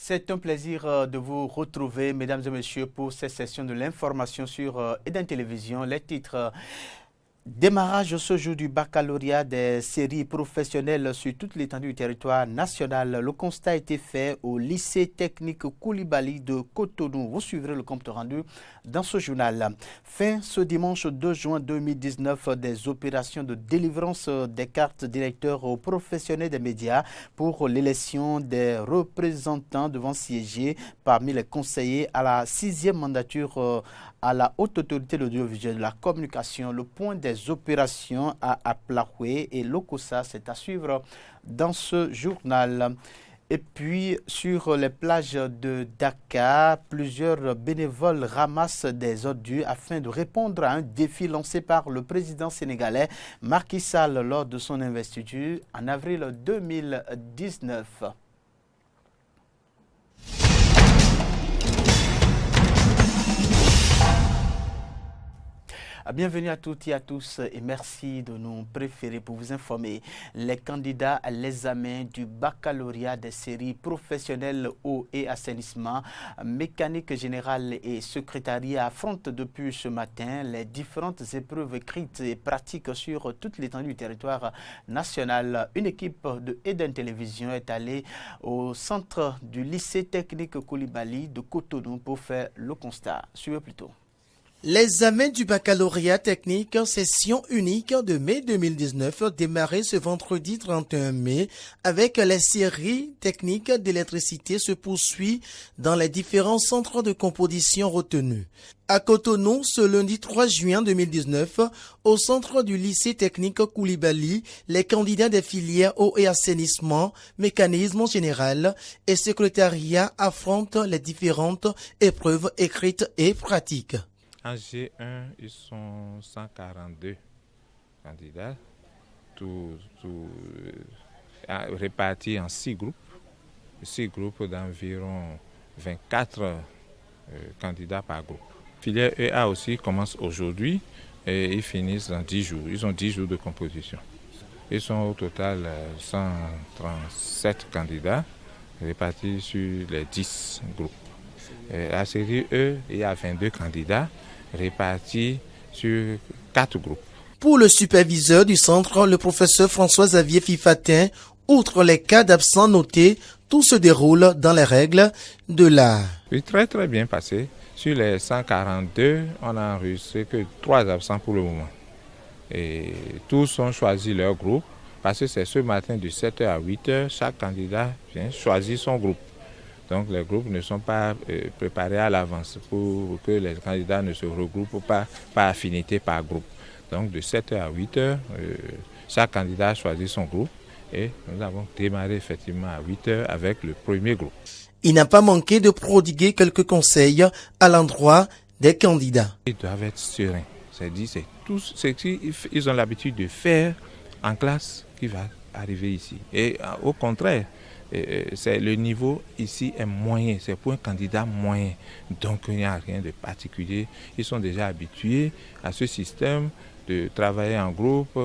C'est un plaisir de vous retrouver, mesdames et messieurs, pour cette session de l'information sur Eden Télévision. Les titres. Démarrage ce jour du baccalauréat des séries professionnelles sur toute l'étendue du territoire national. Le constat a été fait au lycée technique Koulibaly de Cotonou. Vous suivrez le compte rendu dans ce journal. Fin ce dimanche 2 juin 2019 des opérations de délivrance des cartes directeurs aux professionnels des médias pour l'élection des représentants devant siéger parmi les conseillers à la 6e mandature à la Haute Autorité de l'Audiovisuel de la Communication. Le point des opérations à Aplahoué et Lokossa, c'est à suivre dans ce journal. Et puis, sur les plages de Dakar, plusieurs bénévoles ramassent des ordures afin de répondre à un défi lancé par le président sénégalais Macky Sall lors de son investiture en avril 2019. Bienvenue à toutes et à tous et merci de nous préférer pour vous informer. Les candidats à l'examen du baccalauréat des séries professionnelles eau et assainissement, mécanique générale et secrétariat affrontent depuis ce matin les différentes épreuves écrites et pratiques sur toute l'étendue du territoire national. Une équipe de Eden Télévision est allée au centre du lycée technique Koulibaly de Cotonou pour faire le constat. Suivez plutôt. L'examen du baccalauréat technique session unique de mai 2019 démarré ce vendredi 31 mai avec les séries techniques d'électricité se poursuit dans les différents centres de composition retenus. À Cotonou, ce lundi 3 juin 2019, au centre du lycée technique Koulibaly, les candidats des filières eau et assainissement, mécanisme général et secrétariat affrontent les différentes épreuves écrites et pratiques. En G1, ils sont 142 candidats, répartis en 6 groupes d'environ 24 candidats par groupe. Filière EA aussi commence aujourd'hui et ils finissent dans 10 jours. Ils ont 10 jours de composition. Ils sont au total 137 candidats répartis sur les 10 groupes. La série E, il y a 22 candidats répartis sur 4 groupes. Pour le superviseur du centre, le professeur François-Xavier Fifatin, outre les cas d'absents notés, tout se déroule dans les règles de l'art. Oui, très très bien passé. Sur les 142, on a enregistré que 3 absents pour le moment. Et tous ont choisi leur groupe parce que c'est ce matin de 7h à 8h, chaque candidat vient choisir son groupe. Donc les groupes ne sont pas préparés à l'avance pour que les candidats ne se regroupent pas par affinité par groupe. Donc de 7h à 8h, chaque candidat a choisi son groupe et nous avons démarré effectivement à 8h avec le premier groupe. Il n'a pas manqué de prodiguer quelques conseils à l'endroit des candidats. Ils doivent être sereins. C'est tout ce qu'ils ont l'habitude de faire en classe qui va arriver ici. Et au contraire, c'est le niveau ici est moyen, c'est pour un candidat moyen. Donc il n'y a rien de particulier. Ils sont déjà habitués à ce système de travailler en groupe.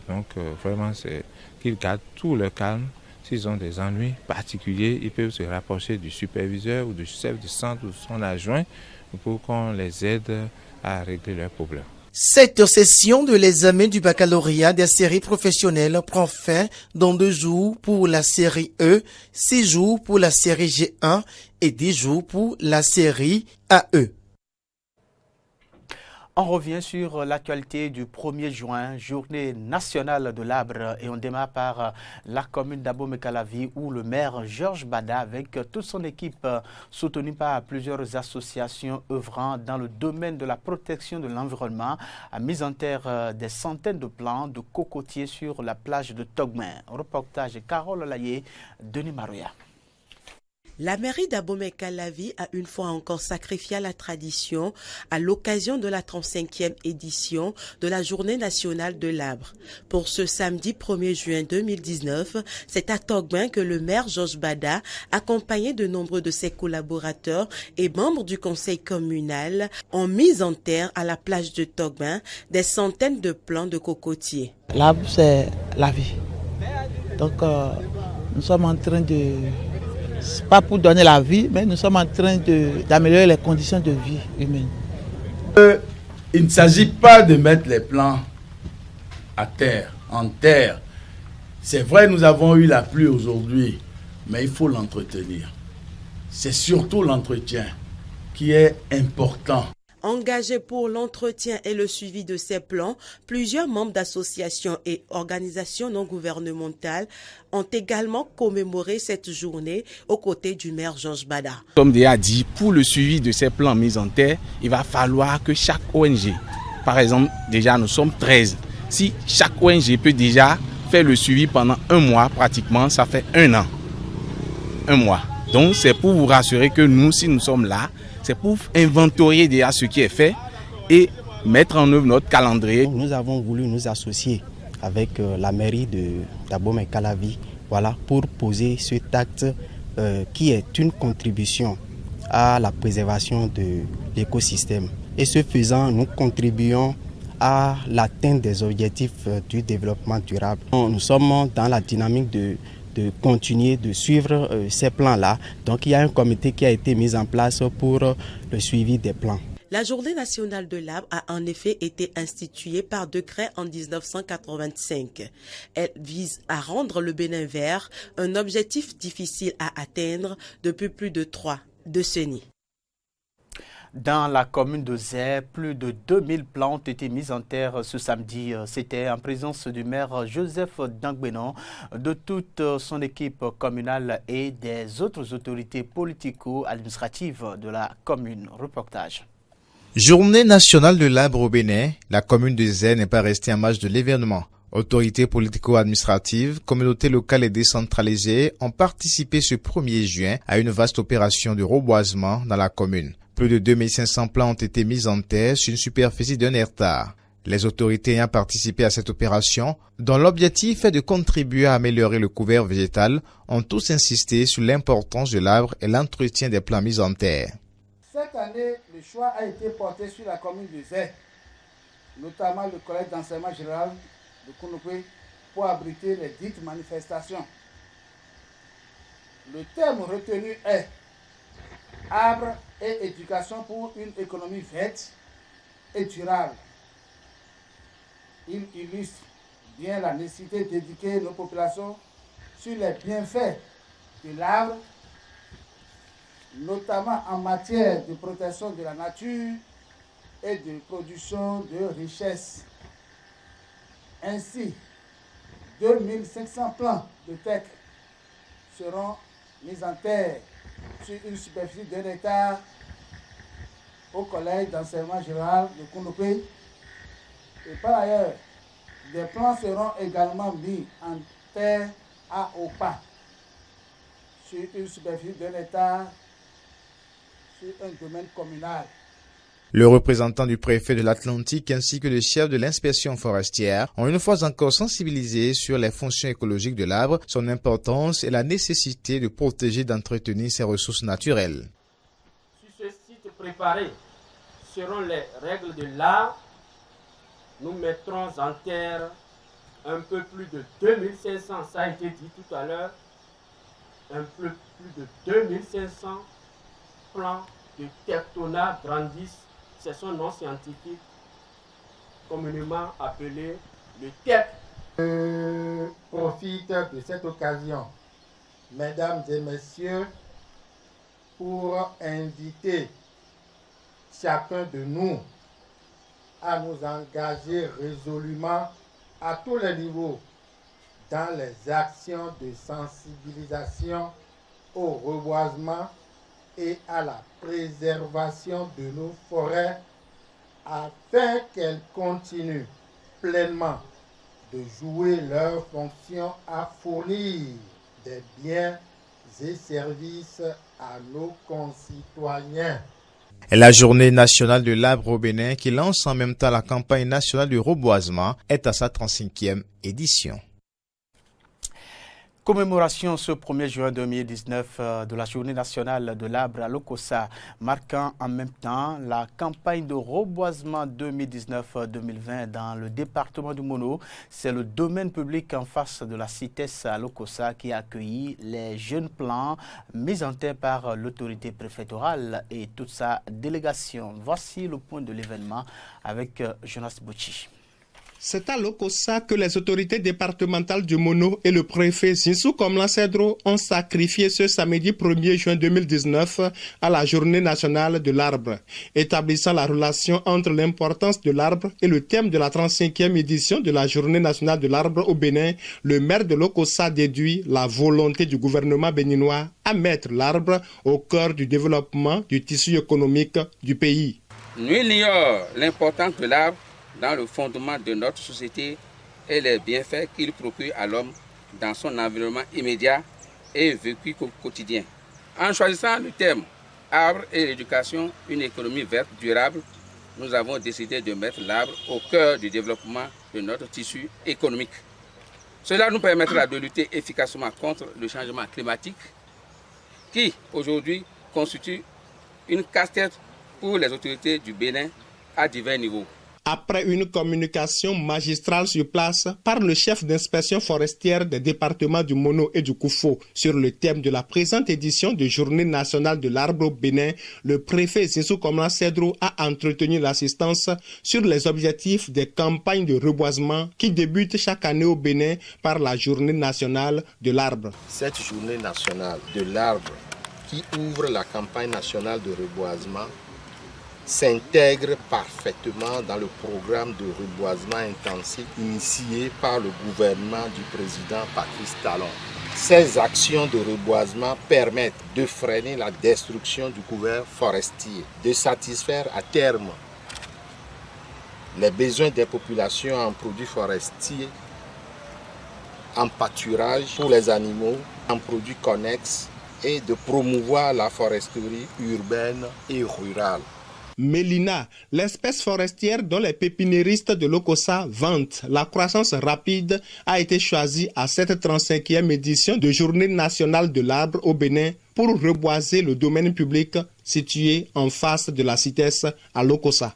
Donc vraiment, c'est qu'ils gardent tout le calme. S'ils ont des ennuis particuliers, ils peuvent se rapprocher du superviseur ou du chef de centre ou son adjoint pour qu'on les aide à régler leurs problèmes. Cette session de l'examen du baccalauréat des séries professionnelles prend fin dans 2 jours pour la série E, 6 jours pour la série G1 et 10 jours pour la série AE. On revient sur l'actualité du 1er juin, journée nationale de l'arbre, et on démarre par la commune d'Abomey-Calavi où le maire Georges Bada avec toute son équipe soutenue par plusieurs associations œuvrant dans le domaine de la protection de l'environnement a mis en terre des centaines de plants de cocotiers sur la plage de Togmen. Reportage Carole Laye, Denis Marouya. La mairie d'Abomey-Calavi a une fois encore sacrifié à la tradition à l'occasion de la 35e édition de la Journée nationale de l'arbre. Pour ce samedi 1er juin 2019, c'est à Togmen que le maire Georges Bada, accompagné de nombreux de ses collaborateurs et membres du conseil communal, ont mis en terre à la plage de Togmen des centaines de plants de cocotiers. L'arbre, c'est la vie. Donc, nous sommes en train de C'est pas pour donner la vie, mais nous sommes en train d'améliorer les conditions de vie humaine. Il ne s'agit pas de mettre les plants à terre, en terre. C'est vrai, nous avons eu la pluie aujourd'hui, mais il faut l'entretenir. C'est surtout l'entretien qui est important. Engagés pour l'entretien et le suivi de ces plans, plusieurs membres d'associations et organisations non gouvernementales ont également commémoré cette journée aux côtés du maire Georges Bada. Comme déjà dit, pour le suivi de ces plans mis en terre, il va falloir que chaque ONG, par exemple, déjà nous sommes 13, si chaque ONG peut déjà faire le suivi pendant un mois, pratiquement, ça fait un an, un mois. Donc c'est pour vous rassurer que nous, si nous sommes là, c'est pour inventorier déjà ce qui est fait et mettre en œuvre notre calendrier. Nous avons voulu nous associer avec la mairie d'Abomey-Calavi, voilà, pour poser cet acte qui est une contribution à la préservation de l'écosystème. Et ce faisant, nous contribuons à l'atteinte des objectifs du développement durable. Nous sommes dans la dynamique de continuer de suivre ces plans-là. Donc il y a un comité qui a été mis en place pour le suivi des plans. La Journée nationale de l'arbre a en effet été instituée par décret en 1985. Elle vise à rendre le Bénin vert, un objectif difficile à atteindre depuis plus de 3 décennies. Dans la commune de Zé, plus de 2000 plants ont été mis en terre ce samedi. C'était en présence du maire Joseph Dangbenon, de toute son équipe communale et des autres autorités politico-administratives de la commune. Reportage. Journée nationale de l'arbre au Bénin, la commune de Zé n'est pas restée en marge de l'événement. Autorités politico-administratives, communautés locales et décentralisées ont participé ce 1er juin à une vaste opération de reboisement dans la commune. Plus de 2500 plants ont été mis en terre sur une superficie d'1 hectare. Les autorités ayant participé à cette opération, dont l'objectif est de contribuer à améliorer le couvert végétal, ont tous insisté sur l'importance de l'arbre et l'entretien des plants mis en terre. Cette année, le choix a été porté sur la commune de Zé, notamment le collège d'enseignement général de Kounopé, pour abriter les dites manifestations. Le thème retenu est « Arbre et éducation pour une économie verte et durable ». Il illustre bien la nécessité d'éduquer nos populations sur les bienfaits de l'arbre, notamment en matière de protection de la nature et de production de richesses. Ainsi, 2500 plants de teck seront mis en terre sur une superficie d'1 hectare au collège d'enseignement général de Kounopé. Et par ailleurs, des plants seront également mis en terre à Opa sur une superficie d'1 hectare sur un domaine communal. Le représentant du préfet de l'Atlantique ainsi que le chef de l'inspection forestière ont une fois encore sensibilisé sur les fonctions écologiques de l'arbre, son importance et la nécessité de protéger et d'entretenir ses ressources naturelles. Sur ce site préparé selon les règles de l'art, nous mettrons en terre un peu plus de 2500, ça a été dit tout à l'heure, un peu plus de 2500 plants de Tectona grandis. C'est son nom scientifique, communément appelé le TEC. Je profite de cette occasion, mesdames et messieurs, pour inviter chacun de nous à nous engager résolument à tous les niveaux dans les actions de sensibilisation au reboisement et à la préservation de nos forêts afin qu'elles continuent pleinement de jouer leur fonction à fournir des biens et services à nos concitoyens. La journée nationale de l'arbre au Bénin, qui lance en même temps la campagne nationale du reboisement, est à sa 35e édition. Commémoration ce 1er juin 2019 de la Journée nationale de l'arbre à Lokossa, marquant en même temps la campagne de reboisement 2019-2020 dans le département du Mono. C'est le domaine public en face de la CITES à Lokossa qui a accueilli les jeunes plants mis en terre par l'autorité préfectorale et toute sa délégation. Voici le point de l'événement avec Jonas Bouchi. C'est à Lokossa que les autorités départementales du Mono et le préfet Zinsou Komlan Cedro ont sacrifié ce samedi 1er juin 2019 à la Journée nationale de l'arbre. Établissant la relation entre l'importance de l'arbre et le thème de la 35e édition de la Journée nationale de l'arbre au Bénin, le maire de Lokossa déduit la volonté du gouvernement béninois à mettre l'arbre au cœur du développement du tissu économique du pays. Nul n'ignore l'importance de l'arbre dans le fondement de notre société et les bienfaits qu'il procure à l'homme dans son environnement immédiat et vécu quotidien. En choisissant le thème « Arbre et l'éducation, une économie verte durable », nous avons décidé de mettre l'arbre au cœur du développement de notre tissu économique. Cela nous permettra de lutter efficacement contre le changement climatique qui, aujourd'hui, constitue une casse-tête pour les autorités du Bénin à divers niveaux. Après une communication magistrale sur place par le chef d'inspection forestière des départements du Mono et du Koufo sur le thème de la présente édition de Journée nationale de l'arbre au Bénin, le préfet Zinsou Komlan Cedro a entretenu l'assistance sur les objectifs des campagnes de reboisement qui débutent chaque année au Bénin par la Journée nationale de l'arbre. Cette Journée nationale de l'arbre qui ouvre la campagne nationale de reboisement s'intègre parfaitement dans le programme de reboisement intensif initié par le gouvernement du président Patrice Talon. Ces actions de reboisement permettent de freiner la destruction du couvert forestier, de satisfaire à terme les besoins des populations en produits forestiers, en pâturage pour les animaux, en produits connexes et de promouvoir la foresterie urbaine et rurale. Mélina, l'espèce forestière dont les pépiniéristes de Lokossa vantent la croissance rapide, a été choisie à cette 35e édition de Journée nationale de l'arbre au Bénin pour reboiser le domaine public situé en face de la CITES à Lokossa.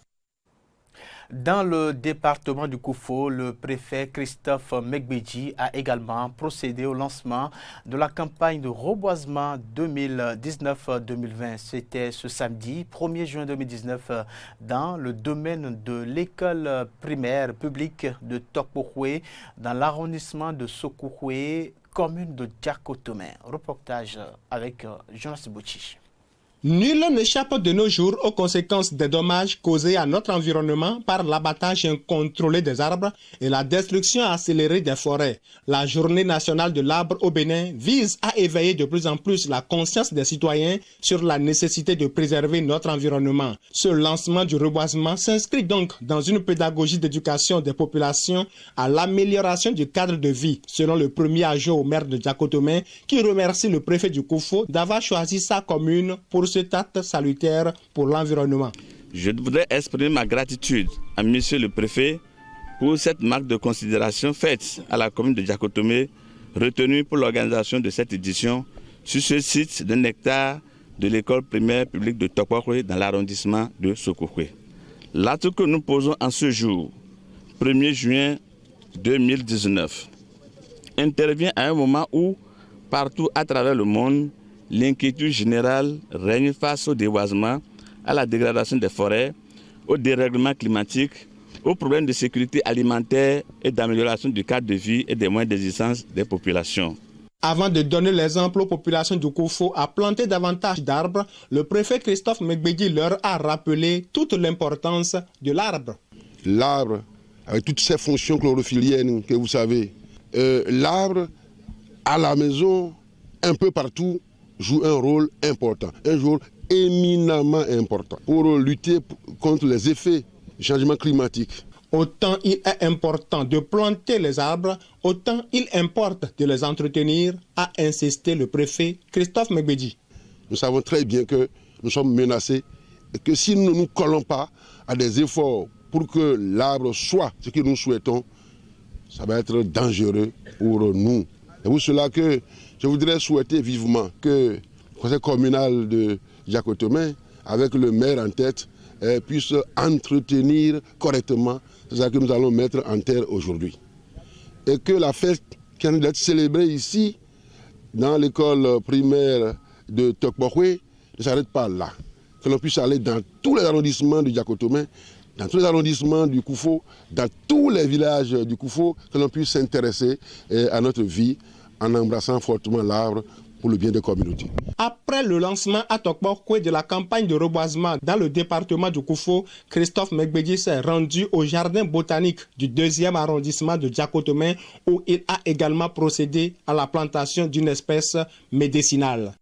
Dans le département du Koufo, le préfet Christophe Megbedji a également procédé au lancement de la campagne de reboisement 2019-2020. C'était ce samedi 1er juin 2019 dans le domaine de l'école primaire publique de Tokpokwe dans l'arrondissement de Sokouhwe, commune de Djakotomé. Reportage avec Jonas Bouchi. Nul n'échappe de nos jours aux conséquences des dommages causés à notre environnement par l'abattage incontrôlé des arbres et la destruction accélérée des forêts. La Journée nationale de l'arbre au Bénin vise à éveiller de plus en plus la conscience des citoyens sur la nécessité de préserver notre environnement. Ce lancement du reboisement s'inscrit donc dans une pédagogie d'éducation des populations à l'amélioration du cadre de vie, selon le premier adjoint au maire de Djakotomé, qui remercie le préfet du Koufo d'avoir choisi sa commune pour cet acte salutaire pour l'environnement. Je voudrais exprimer ma gratitude à monsieur le préfet pour cette marque de considération faite à la commune de Djakotomé, retenue pour l'organisation de cette édition sur ce site d'un hectare de l'école primaire publique de Tokpokwe dans l'arrondissement de Sokouhwe. L'acte que nous posons en ce jour, 1er juin 2019, intervient à un moment où, partout à travers le monde, l'inquiétude générale règne face au déboisement, à la dégradation des forêts, au dérèglement climatique, aux problèmes de sécurité alimentaire et d'amélioration du cadre de vie et des moyens d'existence des populations. Avant de donner l'exemple aux populations du Koufo à planter davantage d'arbres, le préfet Christophe Megbedji leur a rappelé toute l'importance de l'arbre. L'arbre, avec toutes ses fonctions chlorophylliennes que vous savez, l'arbre à la maison, un peu partout, joue un rôle important, un rôle éminemment important pour lutter contre les effets du changement climatique. Autant il est important de planter les arbres, autant il importe de les entretenir, a insisté le préfet Christophe Megbedji. Nous savons très bien que nous sommes menacés et que si nous ne nous collons pas à des efforts pour que l'arbre soit ce que nous souhaitons, ça va être dangereux pour nous. C'est pour cela que je voudrais souhaiter vivement que le conseil communal de Diakotomé, avec le maire en tête, puisse entretenir correctement ce que nous allons mettre en terre aujourd'hui. Et que la fête qui vient d'être célébrée ici, dans l'école primaire de Tokbokwe, ne s'arrête pas là. Que l'on puisse aller dans tous les arrondissements du Diakotomé, dans tous les arrondissements du Koufo, dans tous les villages du Koufo, que l'on puisse s'intéresser à notre vie en embrassant fortement l'arbre pour le bien des communautés. Après le lancement à Tokbokwe de la campagne de reboisement dans le département du Koufo, Christophe Megbedi s'est rendu au jardin botanique du 2e arrondissement de Diakotomé où il a également procédé à la plantation d'une espèce médicinale.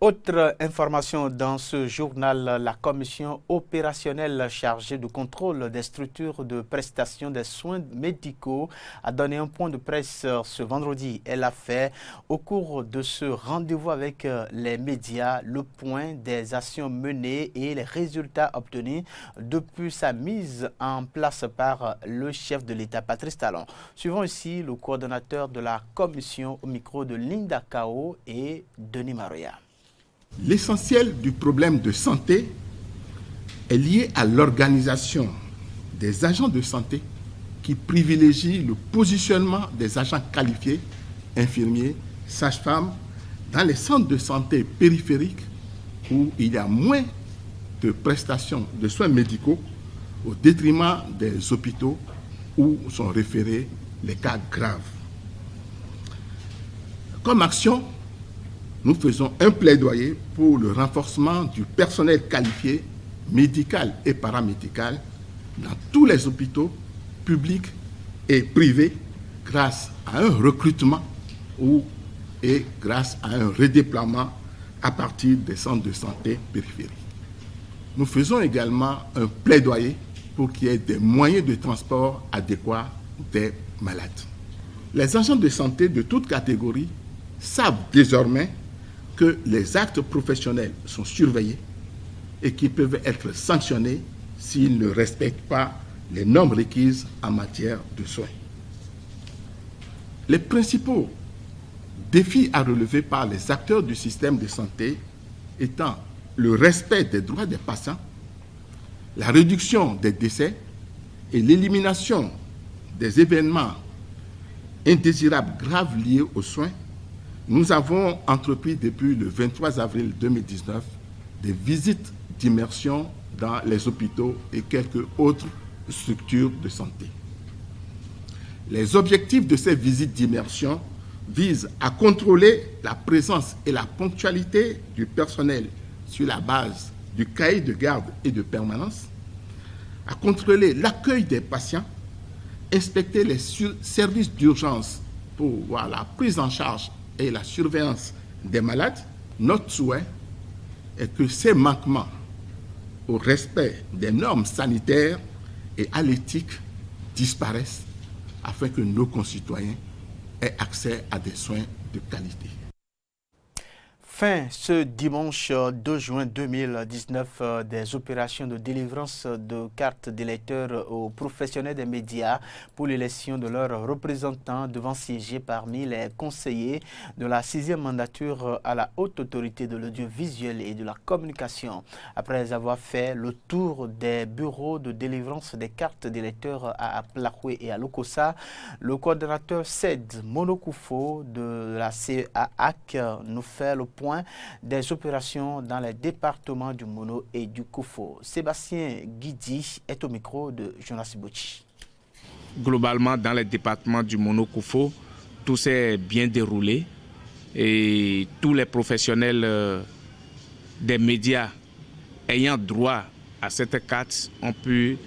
Autre information dans ce journal, la commission opérationnelle chargée du contrôle des structures de prestation des soins médicaux a donné un point de presse ce vendredi. Elle a fait au cours de ce rendez-vous avec les médias le point des actions menées et les résultats obtenus depuis sa mise en place par le chef de l'État Patrice Talon. Suivons ici le coordonnateur de la commission au micro de Linda Kao et Denis Maroya. L'essentiel du problème de santé est lié à l'organisation des agents de santé qui privilégient le positionnement des agents qualifiés, infirmiers, sages-femmes, dans les centres de santé périphériques où il y a moins de prestations de soins médicaux au détriment des hôpitaux où sont référés les cas graves. Comme action, nous faisons un plaidoyer pour le renforcement du personnel qualifié, médical et paramédical, dans tous les hôpitaux publics et privés grâce à un recrutement et grâce à un redéploiement à partir des centres de santé périphériques. Nous faisons également un plaidoyer pour qu'il y ait des moyens de transport adéquats des malades. Les agents de santé de toutes catégories savent désormais que les actes professionnels sont surveillés et qu'ils peuvent être sanctionnés s'ils ne respectent pas les normes requises en matière de soins. Les principaux défis à relever par les acteurs du système de santé étant le respect des droits des patients, la réduction des décès et l'élimination des événements indésirables graves liés aux soins, nous avons entrepris depuis le 23 avril 2019 des visites d'immersion dans les hôpitaux et quelques autres structures de santé. Les objectifs de ces visites d'immersion visent à contrôler la présence et la ponctualité du personnel sur la base du cahier de garde et de permanence, à contrôler l'accueil des patients, inspecter les services d'urgence pour voir la prise en charge et la surveillance des malades. Notre souhait est que ces manquements au respect des normes sanitaires et à l'éthique disparaissent afin que nos concitoyens aient accès à des soins de qualité. Fin ce dimanche 2 juin 2019 des opérations de délivrance de cartes d'électeurs aux professionnels des médias pour l'élection de leurs représentants devant siéger parmi les conseillers de la 6e mandature à la haute autorité de l'audiovisuel et de la communication. Après avoir fait le tour des bureaux de délivrance des cartes d'électeurs à Plakwe et à Lokossa, le coordonnateur CED Monokoufo de la CAAC nous fait le point des opérations dans les départements du Mono et du Koufo. Sébastien Guidi est au micro de Jonas Bouchi. Globalement, dans les départements du Mono Koufo, tout s'est bien déroulé et tous les professionnels des médias ayant droit à cette carte ont pu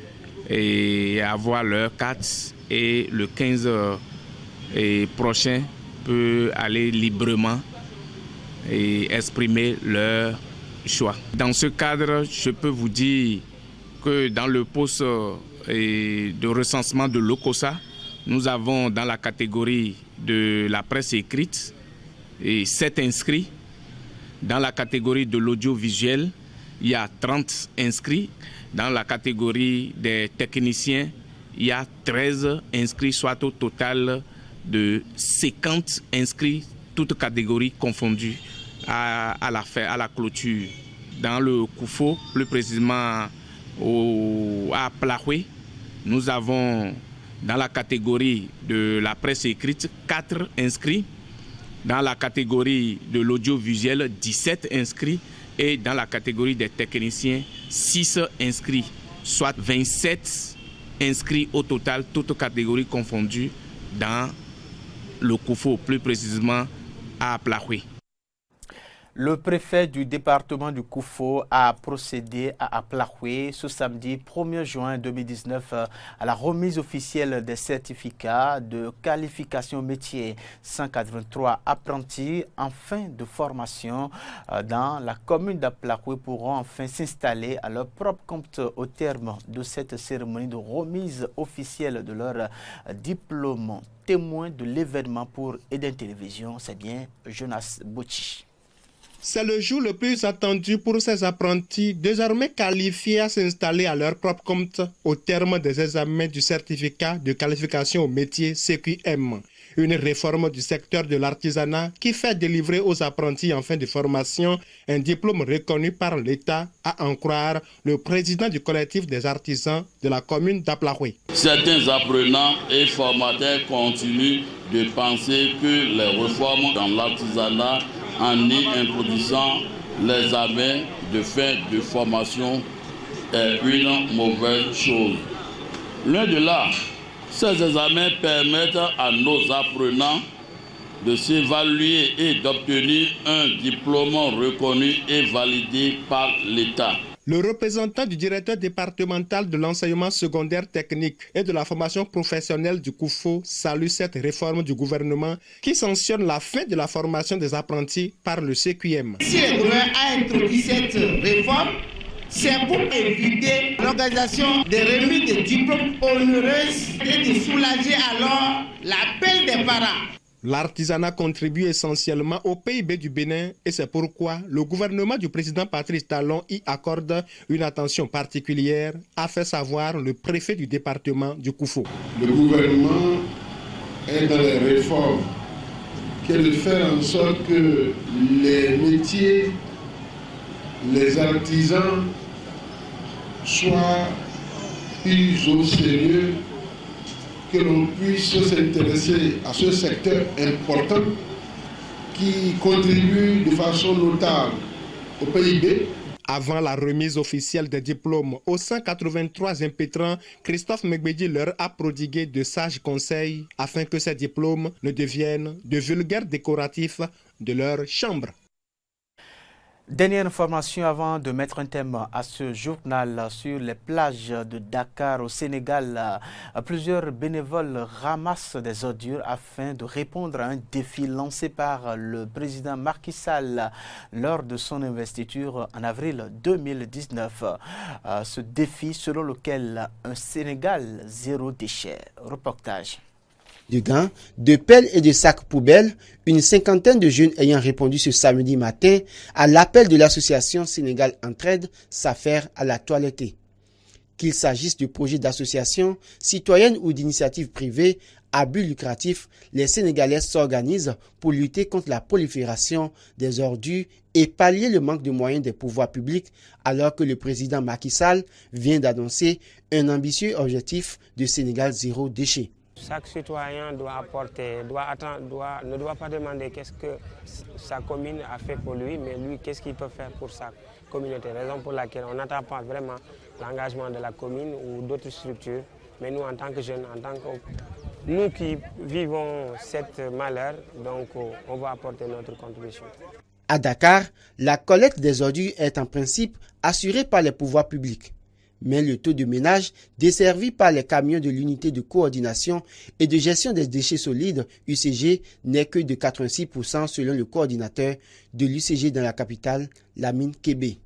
avoir leur carte et le 15 prochain peut aller librement et exprimer leur choix. Dans ce cadre, je peux vous dire que dans le poste de recensement de Lokossa, nous avons dans la catégorie de la presse écrite 7 inscrits. Dans la catégorie de l'audiovisuel, il y a 30 inscrits. Dans la catégorie des techniciens, il y a 13 inscrits, soit au total de 50 inscrits, toutes catégories confondues, à la clôture. Dans le Koufo, plus précisément à Plahoué, nous avons dans la catégorie de la presse écrite 4 inscrits, dans la catégorie de l'audiovisuel 17 inscrits et dans la catégorie des techniciens 6 inscrits, soit 27 inscrits au total, toutes catégories confondues dans le Koufo, plus précisément à Plahoué. Le préfet du département du Koufo a procédé à Plahoué ce samedi 1er juin 2019 à la remise officielle des certificats de qualification métier. 183 apprentis en fin de formation dans la commune d'Plahoué pourront enfin s'installer à leur propre compte au terme de cette cérémonie de remise officielle de leur diplôme. Témoin de l'événement pour Eden Télévision, c'est bien Jonas Bochi. C'est le jour le plus attendu pour ces apprentis, désormais qualifiés à s'installer à leur propre compte au terme des examens du certificat de qualification au métier CQM. Une réforme du secteur de l'artisanat qui fait délivrer aux apprentis en fin de formation un diplôme reconnu par l'État, à en croire le président du collectif des artisans de la commune d'Plahoué. Certains apprenants et formateurs continuent de penser que les réformes dans l'artisanat en y introduisant l'examen de fin de formation est une mauvaise chose. Loin de là, ces examens permettent à nos apprenants de s'évaluer et d'obtenir un diplôme reconnu et validé par l'État. Le représentant du directeur départemental de l'enseignement secondaire technique et de la formation professionnelle du Koufo salue cette réforme du gouvernement qui sanctionne la fin de la formation des apprentis par le CQM. Si le gouvernement a introduit cette réforme, c'est pour éviter l'organisation des remises de diplômes onéreuses et de soulager alors l'appel des parents. L'artisanat contribue essentiellement au PIB du Bénin et c'est pourquoi le gouvernement du président Patrice Talon y accorde une attention particulière, a fait savoir le préfet du département du Koufo. Le gouvernement est dans les réformes qui est de faire en sorte que les métiers, les artisans soient pris au sérieux, que l'on puisse s'intéresser à ce secteur important qui contribue de façon notable au PIB. Avant la remise officielle des diplômes aux 183 impétrants, Christophe Megbedi leur a prodigué de sages conseils afin que ces diplômes ne deviennent de vulgaires décoratifs de leur chambre. Dernière information avant de mettre un thème à ce journal sur les plages de Dakar au Sénégal. Plusieurs bénévoles ramassent des ordures afin de répondre à un défi lancé par le président Macky Sall lors de son investiture en avril 2019. Ce défi selon lequel un Sénégal zéro déchet. Reportage. De gants, de pelles et de sacs poubelles, une cinquantaine de jeunes ayant répondu ce samedi matin à l'appel de l'association Sénégal Entraide s'affairent à la toiletter. Qu'il s'agisse de projets d'associations citoyennes ou d'initiatives privées à but lucratif, les Sénégalais s'organisent pour lutter contre la prolifération des ordures et pallier le manque de moyens des pouvoirs publics alors que le président Macky Sall vient d'annoncer un ambitieux objectif de Sénégal zéro déchet. Chaque citoyen doit apporter, ne doit pas demander qu'est-ce que sa commune a fait pour lui, mais lui, qu'est-ce qu'il peut faire pour sa communauté. Raison pour laquelle on n'attend pas vraiment l'engagement de la commune ou d'autres structures, mais nous, en tant que jeunes, nous qui vivons cette malheur, donc on va apporter notre contribution. À Dakar, la collecte des ordures est en principe assurée par les pouvoirs publics. Mais le taux de ménage desservi par les camions de l'unité de coordination et de gestion des déchets solides UCG n'est que de 86% selon le coordinateur de l'UCG dans la capitale, Lamine Kébé.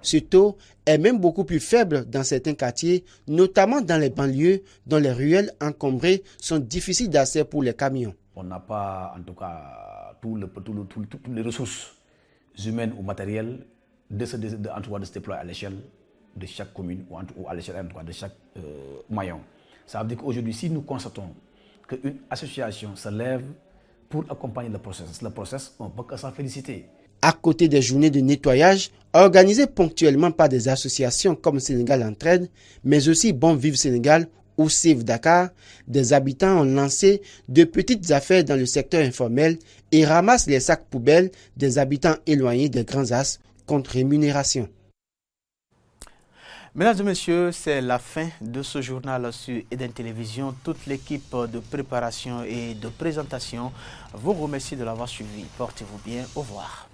Ce taux est même beaucoup plus faible dans certains quartiers, notamment dans les banlieues dont les ruelles encombrées sont difficiles d'accès pour les camions. On n'a pas en tout cas toutes les ressources humaines ou matérielles de se déployer à l'échelle de chaque commune ou à l'échelle de chaque maillon. Ça veut dire qu'aujourd'hui, si nous constatons qu'une association se lève pour accompagner le process. Le process, on peut que s'en féliciter. À côté des journées de nettoyage, organisées ponctuellement par des associations comme Sénégal Entraide, mais aussi Bon Vivre Sénégal ou Save Dakar, des habitants ont lancé de petites affaires dans le secteur informel et ramassent les sacs poubelles des habitants éloignés des grands axes contre rémunération. Mesdames et messieurs, c'est la fin de ce journal sur Eden Télévision. Toute l'équipe de préparation et de présentation vous remercie de l'avoir suivi. Portez-vous bien. Au revoir.